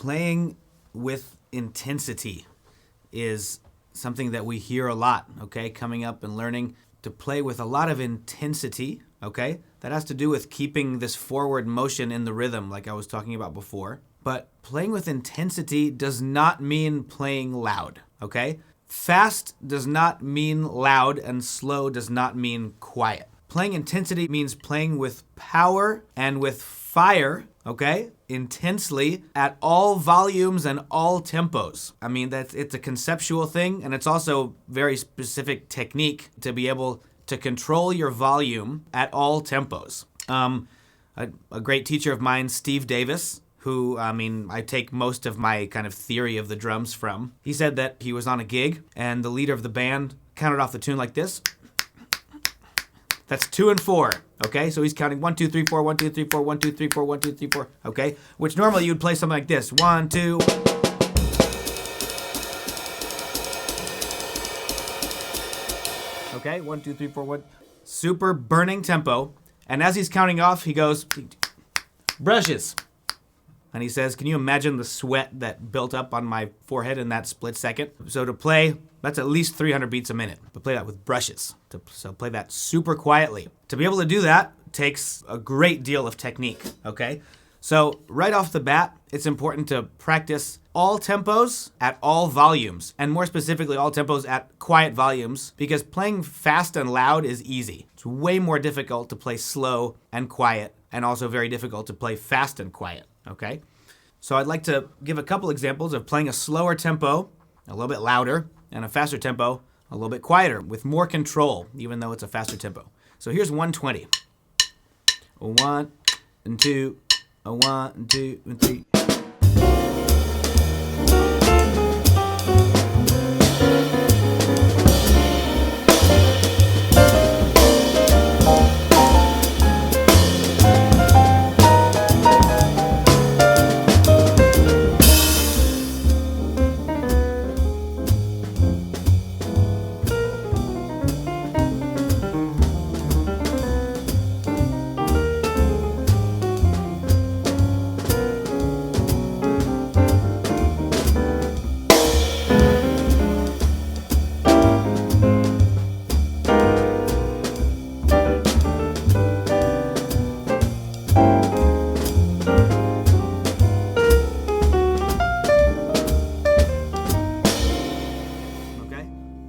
playing with intensity is something that we hear a lot, okay? Coming up and learning to play with a lot of intensity, okay? That has to do with keeping this forward motion in the rhythm like I was talking about before. But playing with intensity does not mean playing loud, okay? Fast does not mean loud, and slow does not mean quiet. Playing intensity means playing with power and with fire, okay? Intensely at all volumes and all tempos. I mean, it's a conceptual thing, and it's also very specific technique to be able to control your volume at all tempos. A great teacher of mine, Steve Davis, who, I take most of my kind of theory of the drums from, he said that he was on a gig, and the leader of the band counted off the tune like this. That's 2 and 4, okay? So he's counting 1, 2, 3, 4, 1, 2, 3, 4, 1, 2, 3, 4, 1, 2, 3, 4, okay? Which normally you'd play something like this. 1, 2. Okay, 1, 2, 3, 4, 1. Super burning tempo. And as he's counting off, he goes, brushes. And he says, can you imagine the sweat that built up on my forehead in that split second? So to play, that's at least 300 beats a minute. But play that with brushes. So play that super quietly. To be able to do that takes a great deal of technique, okay? So right off the bat, it's important to practice all tempos at all volumes. And more specifically, all tempos at quiet volumes. Because playing fast and loud is easy. It's way more difficult to play slow and quiet. And also very difficult to play fast and quiet. Okay, so I'd like to give a couple examples of playing a slower tempo, a little bit louder, and a faster tempo, a little bit quieter, with more control, even though it's a faster tempo. So here's 120. 1 and 2, 1 and 2 and 3.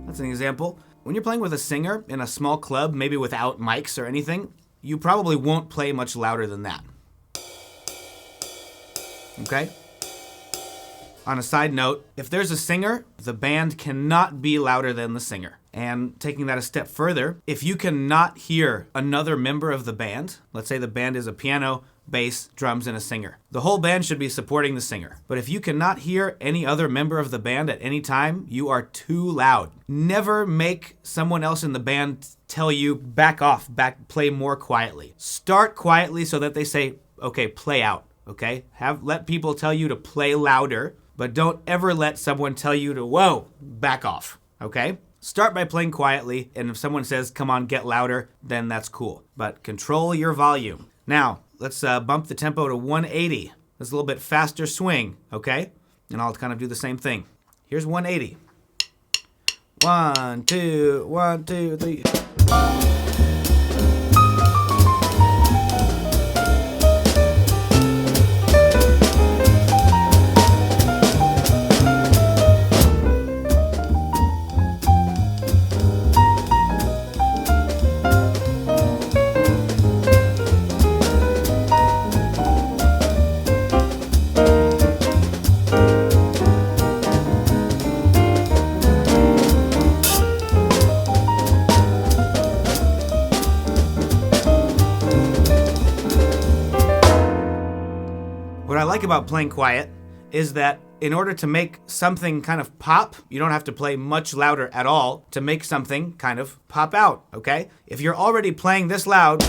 That's an example. When you're playing with a singer in a small club, maybe without mics or anything, you probably won't play much louder than that. Okay? On a side note, if there's a singer, the band cannot be louder than the singer. And taking that a step further, if you cannot hear another member of the band, let's say the band is a piano, bass, drums, and a singer. The whole band should be supporting the singer. But if you cannot hear any other member of the band at any time, you are too loud. Never make someone else in the band tell you, back off, play more quietly. Start quietly so that they say, okay, play out, okay? Let people tell you to play louder, but don't ever let someone tell you to, whoa, back off, okay? Start by playing quietly, and if someone says, come on, get louder, then that's cool. But control your volume. Now, let's bump the tempo to 180. That's a little bit faster swing, okay? And I'll kind of do the same thing. Here's 180. 1, 2, 1, 2, 3. What I like about playing quiet is that in order to make something kind of pop, you don't have to play much louder at all to make something kind of pop out, okay? If you're already playing this loud,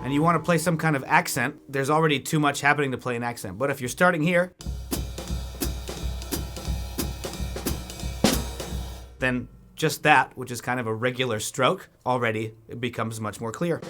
and you want to play some kind of accent, there's already too much happening to play an accent. But if you're starting here, then just that, which is kind of a regular stroke, already it becomes much more clear.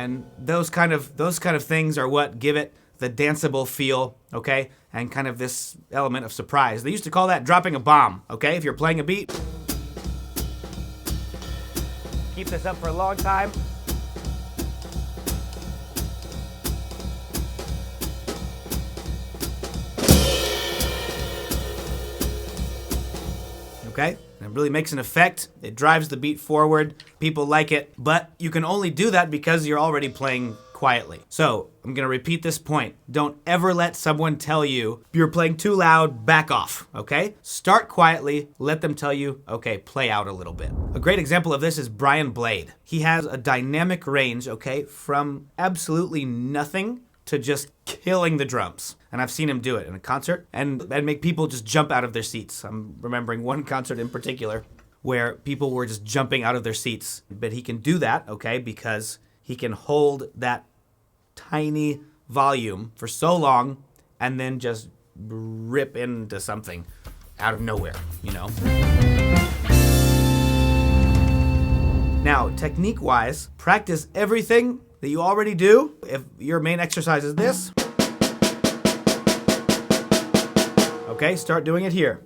And those kind of things are what give it the danceable feel, okay? And kind of this element of surprise. They used to call that dropping a bomb, okay? If you're playing a beat. Keep this up for a long time. Okay? It really makes an effect. It drives the beat forward. People like it. But you can only do that because you're already playing quietly. So, I'm going to repeat this point. Don't ever let someone tell you you're playing too loud, back off, okay? Start quietly, let them tell you, okay, play out a little bit. A great example of this is Brian Blade. He has a dynamic range, okay, from absolutely nothing to just killing the drums. And I've seen him do it in a concert and make people just jump out of their seats. I'm remembering one concert in particular where people were just jumping out of their seats. But he can do that, okay, because he can hold that tiny volume for so long and then just rip into something out of nowhere, you know? Now, technique-wise, practice everything that you already do. If your main exercise is this, okay, start doing it here.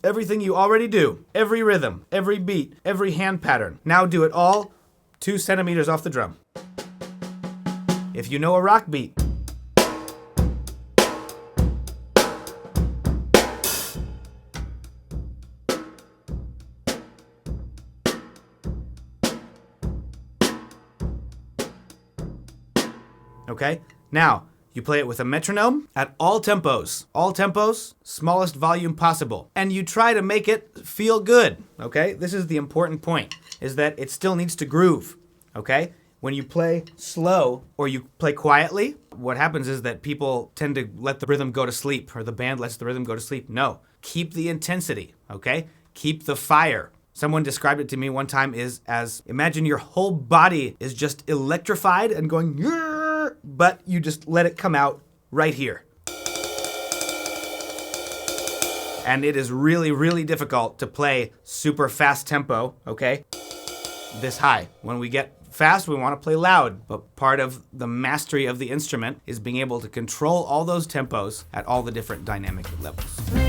Everything you already do, every rhythm, every beat, every hand pattern. Now do it all 2 centimeters off the drum. If you know a rock beat, okay? Now, you play it with a metronome at all tempos, smallest volume possible. And you try to make it feel good, okay? This is the important point, is that it still needs to groove, okay? When you play slow or you play quietly, what happens is that people tend to let the rhythm go to sleep, or the band lets the rhythm go to sleep. No, keep the intensity, okay? Keep the fire. Someone described it to me one time as imagine your whole body is just electrified and going, but you just let it come out right here. And it is really, really difficult to play super fast tempo, okay? This high. When we get fast, we want to play loud. But part of the mastery of the instrument is being able to control all those tempos at all the different dynamic levels.